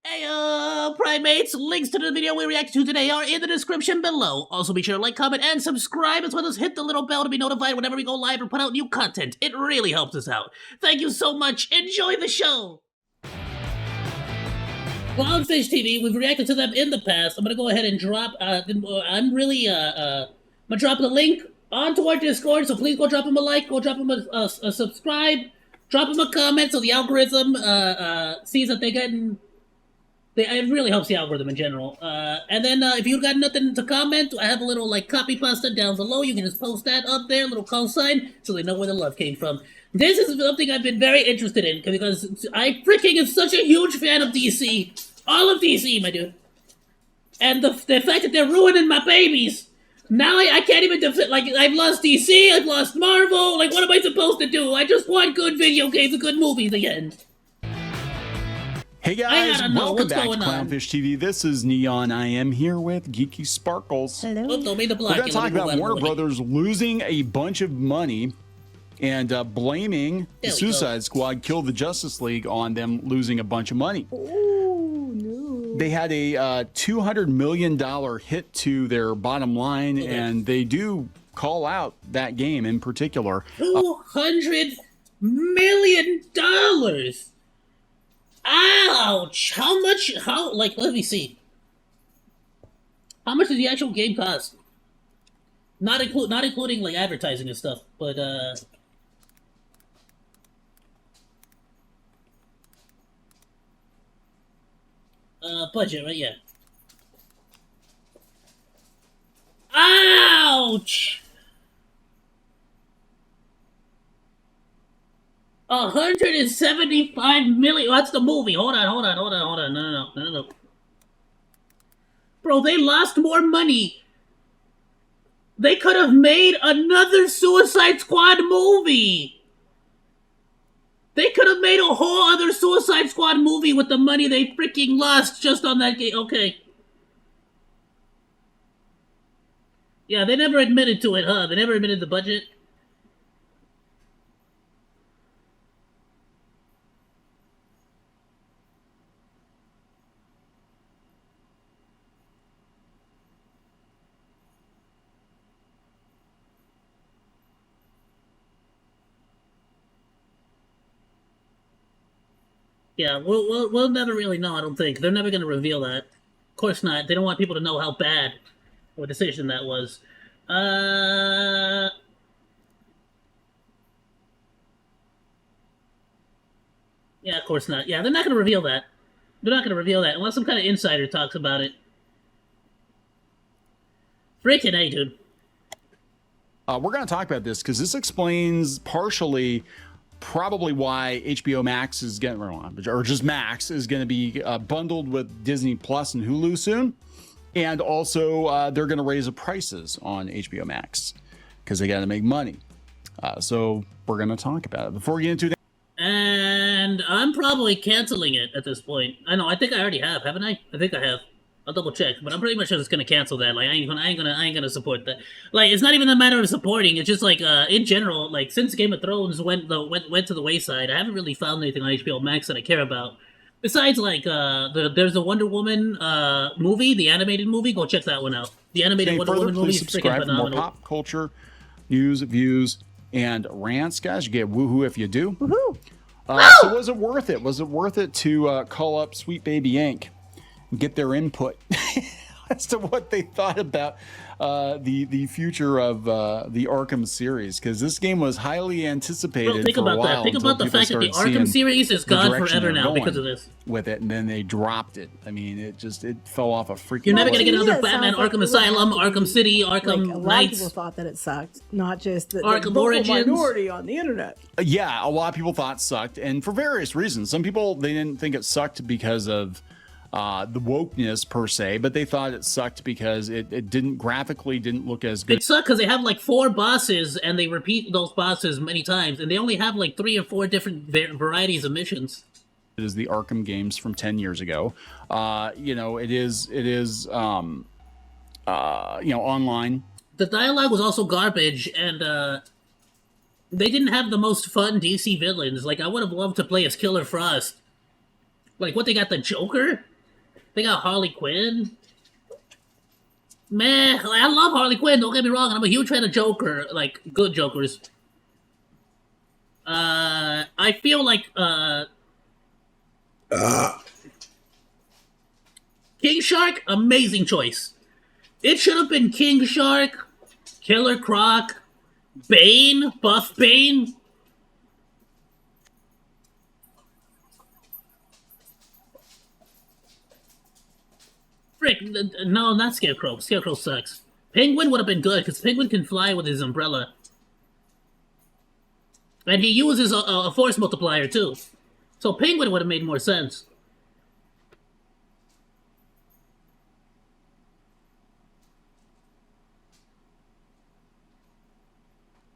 Hey, primates! Links to the video we react to today are in the description below. Also be sure to like, comment, and subscribe, as well as hit the little bell to be notified whenever we go live or put out new content. It really helps us out. Thank you so much. Enjoy the show! Clownfish TV, we've reacted to them in the past. I'm gonna go ahead and drop, I'm gonna drop the link onto our Discord, so please go drop them a like, go drop them a subscribe, drop them a comment so the algorithm, sees that it really helps the algorithm in general. And then if you've got nothing to comment, I have a little copy pasta down below. You can just post that up there, little cosign, so they know where the love came from. This is something I've been very interested in because I freaking am such a huge fan of DC, all of DC, my dude. And the fact that they're ruining my babies. Now I can't even I've lost DC, I've lost Marvel. What am I supposed to do? I just want good video games and good movies again. Hey guys, welcome back to Clownfish TV. This is Neon. I am here with Geeky Sparkles. Hello. We're going to talk about Warner Brothers losing a bunch of money and blaming the Suicide Squad Kill the Justice League on them losing a bunch of money. Oh, no. They had a $200 million hit to their bottom line, and they do call out that game in particular. $200 million! Ouch! How much? Let me see. How much does the actual game cost? Not including advertising and stuff, but budget, right? Yeah. Ouch! 175 million. That's the movie. Hold on. No. Bro, they lost more money. They could have made another Suicide Squad movie. They could have made a whole other Suicide Squad movie with the money they freaking lost just on that game. Okay. Yeah, they never admitted to it, huh? They never admitted the budget. Yeah, we'll never really know, I don't think. They're never going to reveal that. Of course not. They don't want people to know how bad of a decision that was. Yeah, of course not. Yeah, they're not going to reveal that. They're not going to reveal that unless some kind of insider talks about it. Freaking A, dude. We're going to talk about this because this explains partially probably why HBO Max is getting, or just Max is going to be bundled with Disney Plus and Hulu soon. And also they're going to raise the prices on HBO Max because they got to make money. So we're going to talk about it before we get into that. And I'm probably canceling it at this point. I think I already have, haven't I? I think I have. I'll double check, but I'm pretty much just gonna cancel that. I ain't gonna support that. It's not even a matter of supporting. It's just in general, since Game of Thrones went to the wayside, I haven't really found anything on HBO Max that I care about. Besides, there's a Wonder Woman movie, the animated movie. Go check that one out. The animated Wonder Woman movie is freaking phenomenal. For more pop culture news, views, and rants, guys. You get woohoo if you do. Woohoo! So was it worth it? Was it worth it to call up Sweet Baby Inc. and get their input as to what they thought about the future of the Arkham series? Because this game was highly anticipated. Bro, think for about a while that. Think about the fact that the Arkham series is gone forever now because of this. With it, and then they dropped it. I mean, it fell off a freaking. You're never gonna get another Batman Arkham Asylum, Arkham City, Arkham Knights. A lot of people thought that it sucked, not just the Arkham Origins. Minority on the internet. Yeah, a lot of people thought it sucked, and for various reasons. Some people, they didn't think it sucked because of the wokeness per se, but they thought it sucked because it graphically didn't look as good. It sucked because they have 4 bosses and they repeat those bosses many times, and they only have 3 or 4 different varieties of missions. It is the Arkham games from 10 years ago. It is online. The dialogue was also garbage, and they didn't have the most fun DC villains. I would have loved to play as Killer Frost. What, they got the Joker? They got Harley Quinn. Man, I love Harley Quinn. Don't get me wrong. I'm a huge fan of Joker, like good Jokers. I feel like King Shark, amazing choice. It should have been King Shark, Killer Croc, Bane, Buff Bane. Frick, no, not Scarecrow. Scarecrow sucks. Penguin would have been good, because Penguin can fly with his umbrella. And he uses a force multiplier, too. So Penguin would have made more sense.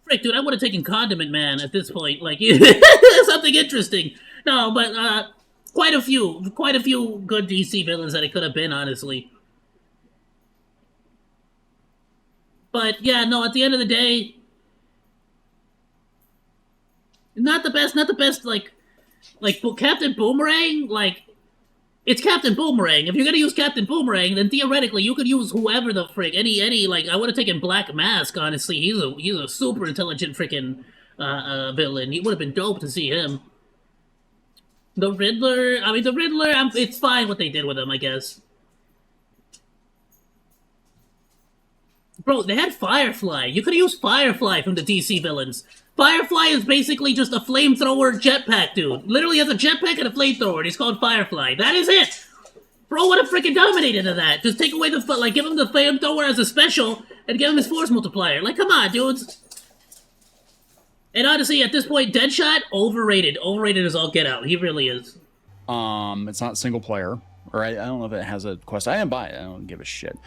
Frick, dude, I would have taken Condiment Man at this point. Like, something interesting. No, but, quite a few good DC villains that it could have been, honestly. But, yeah, no, at the end of the day, not the best, like Captain Boomerang, like, it's Captain Boomerang. If you're gonna use Captain Boomerang, then theoretically you could use whoever the frick, any, like, I would have taken Black Mask, honestly. He's a super intelligent freaking, villain. He would have been dope to see him. The Riddler, it's fine what they did with him, I guess. Bro, they had Firefly. You could have used Firefly from the DC villains. Firefly is basically just a flamethrower jetpack dude. Literally has a jetpack and a flamethrower, and he's called Firefly. That is it! Bro would have freaking dominated in that. Just take away the, like, give him the flamethrower as a special, and give him his force multiplier. Like, come on, dudes. And honestly, at this point, Deadshot, overrated. Overrated as all get out. He really is. It's not single player. Or I don't know if it has a quest. I didn't buy it. I don't give a shit.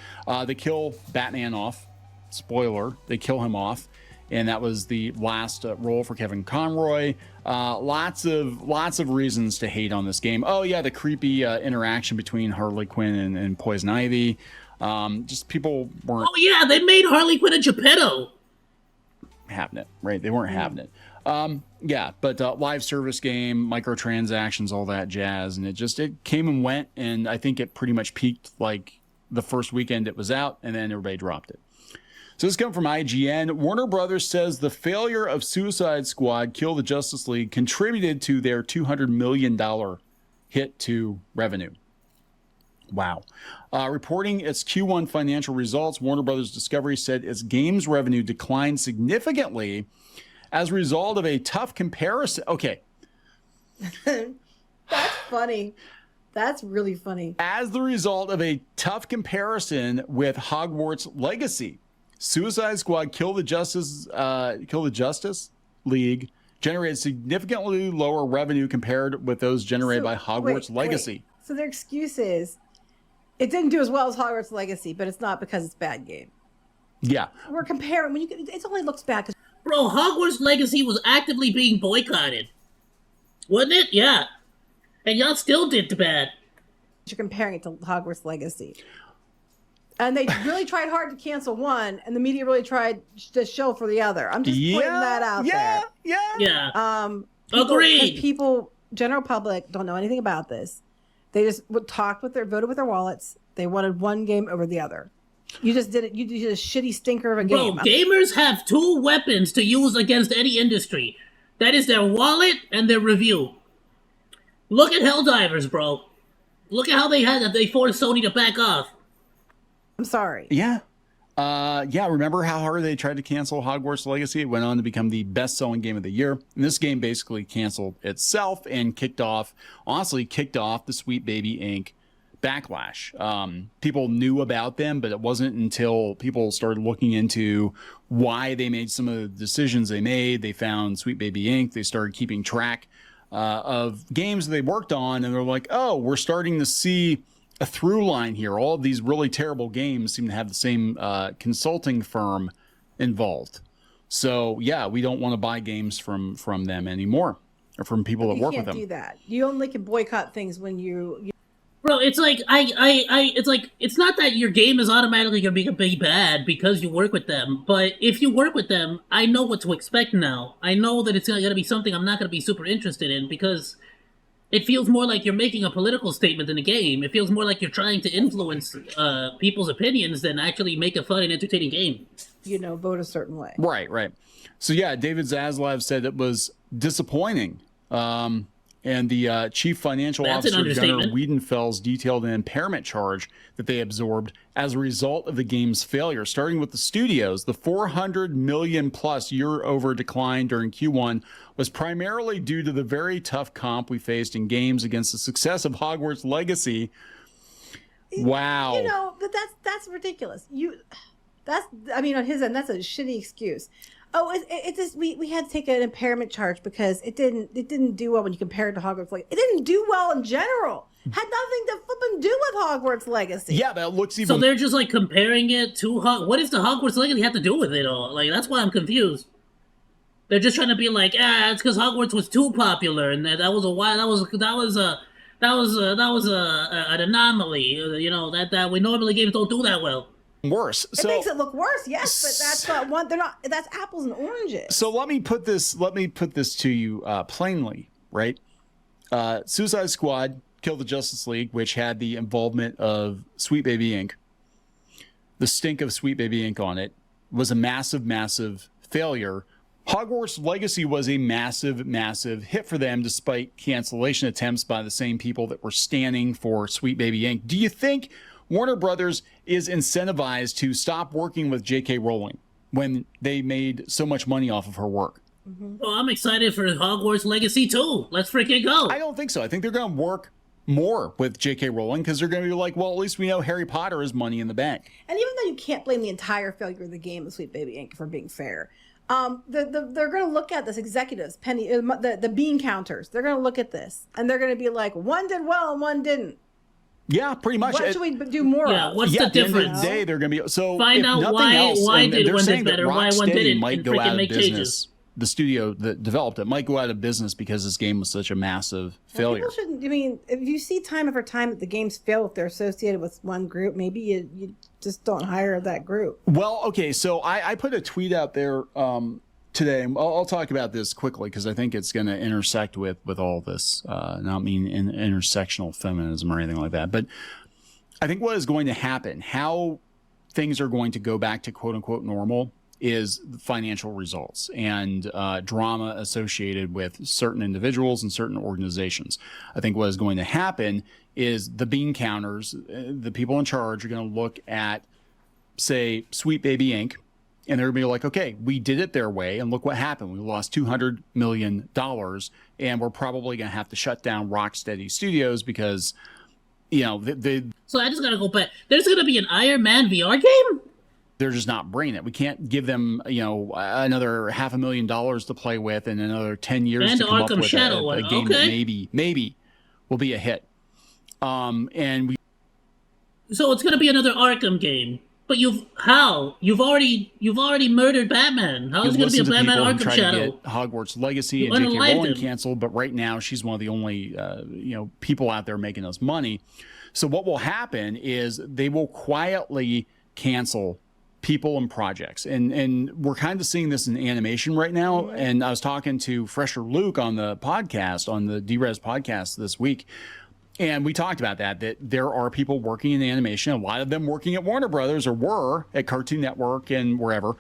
They kill Batman off. Spoiler. They kill him off. And that was the last role for Kevin Conroy. Lots of reasons to hate on this game. Oh yeah, the creepy interaction between Harley Quinn and Poison Ivy. Just people weren't. Oh yeah, they made Harley Quinn a Geppetto. Having it, right? They weren't having it. Yeah, but live service game, microtransactions, all that jazz, and it came and went, and I think it pretty much peaked like the first weekend it was out, and then everybody dropped it. So this comes from IGN. Warner Brothers says the failure of Suicide Squad Kill the Justice League contributed to their $200 million hit to revenue. Wow. Reporting its Q1 financial results, Warner Brothers Discovery said its games revenue declined significantly as a result of a tough comparison. Okay. That's funny. That's really funny. As the result of a tough comparison with Hogwarts Legacy, Suicide Squad Kill the Justice League generated significantly lower revenue compared with those generated by Hogwarts Legacy. So their excuse is, it didn't do as well as Hogwarts Legacy, but it's not because it's a bad game. Yeah. We're comparing, it only looks bad because... Bro, Hogwarts Legacy was actively being boycotted. Wasn't it? Yeah. And y'all still did bad. You're comparing it to Hogwarts Legacy. And they really tried hard to cancel one, and the media really tried to show for the other. I'm just pointing that out there. Yeah. Agreed. People, general public, don't know anything about this. They just voted with their wallets. They wanted one game over the other. You just did it. You did a shitty stinker of a game. Bro, gamers have two weapons to use against any industry. That is their wallet and their review. Look at Helldivers, bro. Look at how they forced Sony to back off. I'm sorry. Yeah. Remember how hard they tried to cancel Hogwarts Legacy? It went on to become the best-selling game of the year. And this game basically canceled itself and kicked off the Sweet Baby Inc. backlash. People knew about them, but it wasn't until people started looking into why they made some of the decisions they made. They found Sweet Baby Inc. They started keeping track of games they worked on, and they're like, oh, we're starting to see a through line here. All of these really terrible games seem to have the same consulting firm involved. So yeah, we don't want to buy games from them anymore, or from people that work with them. You can't do that. You only can boycott things when you... Bro, it's like it's not that your game is automatically gonna be bad because you work with them, but if you work with them, I know what to expect now. I know that it's gonna be something I'm not gonna be super interested in because It feels more like you're making a political statement in a game. It feels more like you're trying to influence people's opinions than actually make a fun and entertaining game. You know, vote a certain way. Right, right. So yeah, David Zaslav said it was disappointing. And the chief financial That's an officer, Gunnar understatement. Wiedenfels, detailed an impairment charge that they absorbed as a result of the game's failure. Starting with the studios, the 400 million plus year-over decline during Q1 was primarily due to the very tough comp we faced in games against the success of Hogwarts Legacy. Wow. You know, but that's ridiculous. I mean, on his end, that's a shitty excuse. Oh, it just we had to take an impairment charge because it didn't do well when you compare it to Hogwarts Legacy. It didn't do well in general. Had nothing to flipping do with Hogwarts Legacy. Yeah, but it looks even. So they're just like comparing it to what does the Hogwarts Legacy have to do with it all? Like that's why I'm confused. They're just trying to be like, it's because Hogwarts was too popular, and that was an anomaly. You know that we normally games don't do that well. Worse. It makes it look worse, yes, but that's not one. They're not. That's apples and oranges. So let me put this to you plainly, right? Suicide Squad, Kill the Justice League, which had the involvement of Sweet Baby Inc. The stink of Sweet Baby Inc. on it was a massive, massive failure. Hogwarts Legacy was a massive, massive hit for them, despite cancellation attempts by the same people that were standing for Sweet Baby Inc. Do you think Warner Brothers is incentivized to stop working with J.K. Rowling when they made so much money off of her work? Mm-hmm. Well, I'm excited for Hogwarts Legacy too. Let's freaking go. I don't think so. I think they're going to work more with J.K. Rowling because they're going to be like, well, at least we know Harry Potter is money in the bank. And even though you can't blame the entire failure of the game of Sweet Baby Inc. for being fair, they're going to look at this, executives, the bean counters. They're going to look at this and they're going to be like, one did well and one didn't. Yeah, pretty much. What should we do more? Yeah, what's the difference? At the end of the day, they're going to be so. Find out why did one did better, why one didn't, might and go out freaking of make business. changes. The studio that developed it might go out of business because this game was such a massive failure. People shouldn't. I mean, if you see time over time that the games fail if they're associated with one group, maybe you just don't hire that group. Well, okay, so I put a tweet out there today. I'll talk about this quickly because I think it's going to intersect with all this. Not mean intersectional feminism or anything like that, but I think what is going to happen, how things are going to go back to quote unquote normal, is financial results and drama associated with certain individuals and certain organizations. I think what is going to happen is the bean counters, the people in charge, are going to look at, say, Sweet Baby Inc., and they're going to be like, okay, we did it their way, and look what happened. We lost $200 million, and we're probably going to have to shut down Rocksteady Studios because, you know, So I just got to go back. There's going to be an Iron Man VR game? They're just not bringing it. We can't give them, you know, another $500,000 to play with and another 10 years And to come up Arkham with Shadow a one. game Okay. that maybe will be a hit. And we. So it's going to be another Arkham game. But you've already murdered Batman. How is it going to be a Batman Arkham Shadow? To get Hogwarts Legacy You and J.K. unalived Rowling him. canceled, but right now she's one of the only people out there making us money. So what will happen is they will quietly cancel people and projects, and we're kind of seeing this in animation right now. And I was talking to Fresher Luke on the podcast, on the D-Res podcast this week, and we talked about that there are people working in animation, a lot of them working at Warner Brothers or were at Cartoon Network and wherever,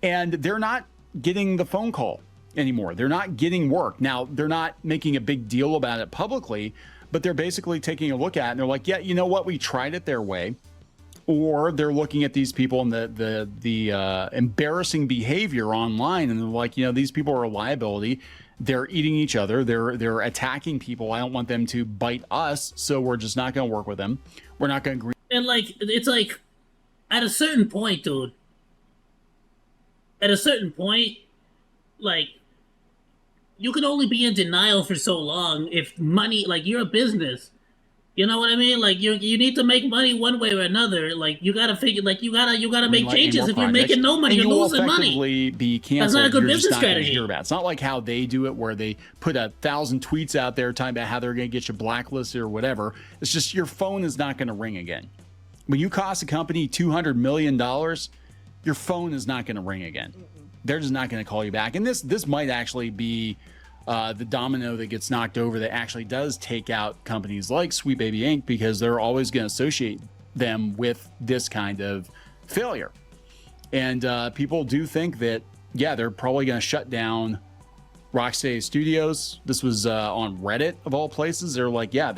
and they're not getting the phone call anymore. They're not getting work. Now, they're not making a big deal about it publicly, but they're basically taking a look at it and they're like, yeah, you know what? We tried it their way. Or they're looking at these people and the embarrassing behavior online, and they're like, you know, these people are a liability. They're eating each other. They're attacking people. I don't want them to bite us, so we're just not going to work with them. We're not going to agree. And like, it's like, at a certain point, dude. At a certain point, like, you can only be in denial for so long if money, like, you're a business. You know what I mean? Like, you need to make money one way or another. Like, you gotta figure, like, you gotta make changes. If you're making no money, you're losing money. Be canceled. That's not a good You're just business not gonna strategy. hear about it. It's not like how they do it, where they put 1,000 tweets out there talking about how they're going to get you blacklisted or whatever. It's just your phone is not going to ring again. When you cost a company $200 million, your phone is not going to ring again. They're just not going to call you back. And this might actually be the domino that gets knocked over that actually does take out companies like Sweet Baby Inc. because they're always going to associate them with this kind of failure. And people do think that, yeah, they're probably going to shut down Rocksteady Studios. This was on Reddit of all places. They're like, yeah,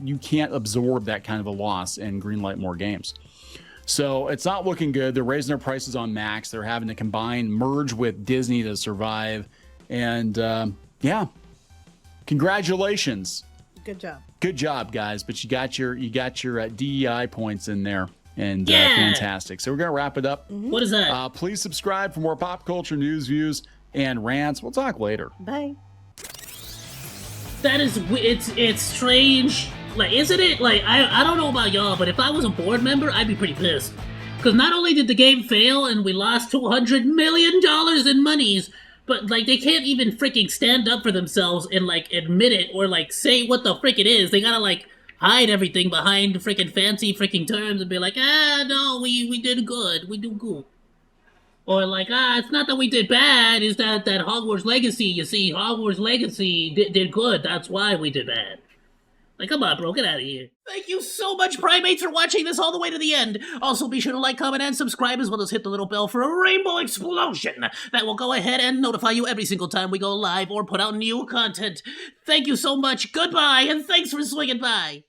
you can't absorb that kind of a loss and greenlight more games. So it's not looking good. They're raising their prices on Max. They're having to merge with Disney to survive. And yeah, congratulations. Good job. Good job, guys. But you got your DEI points in there. And Yeah. fantastic. So we're going to wrap it up. Mm-hmm. What is that? Please subscribe for more pop culture news, views, and rants. We'll talk later. Bye. That is, it's strange. Like, isn't it? Like, I don't know about y'all, but if I was a board member, I'd be pretty pissed. Because not only did the game fail and we lost $200 million in monies, but, like, they can't even freaking stand up for themselves and, like, admit it or, like, say what the frick it is. They gotta, like, hide everything behind freaking fancy freaking terms and be like, no, we did good. We do good. Or like, it's not that we did bad, it's that Hogwarts Legacy, you see, Hogwarts Legacy did good, that's why we did bad. Like, come on, bro, get out of here. Thank you so much, Primates, for watching this all the way to the end. Also, be sure to like, comment, and subscribe, as well as hit the little bell for a rainbow explosion that will go ahead and notify you every single time we go live or put out new content. Thank you so much, goodbye, and thanks for swinging by.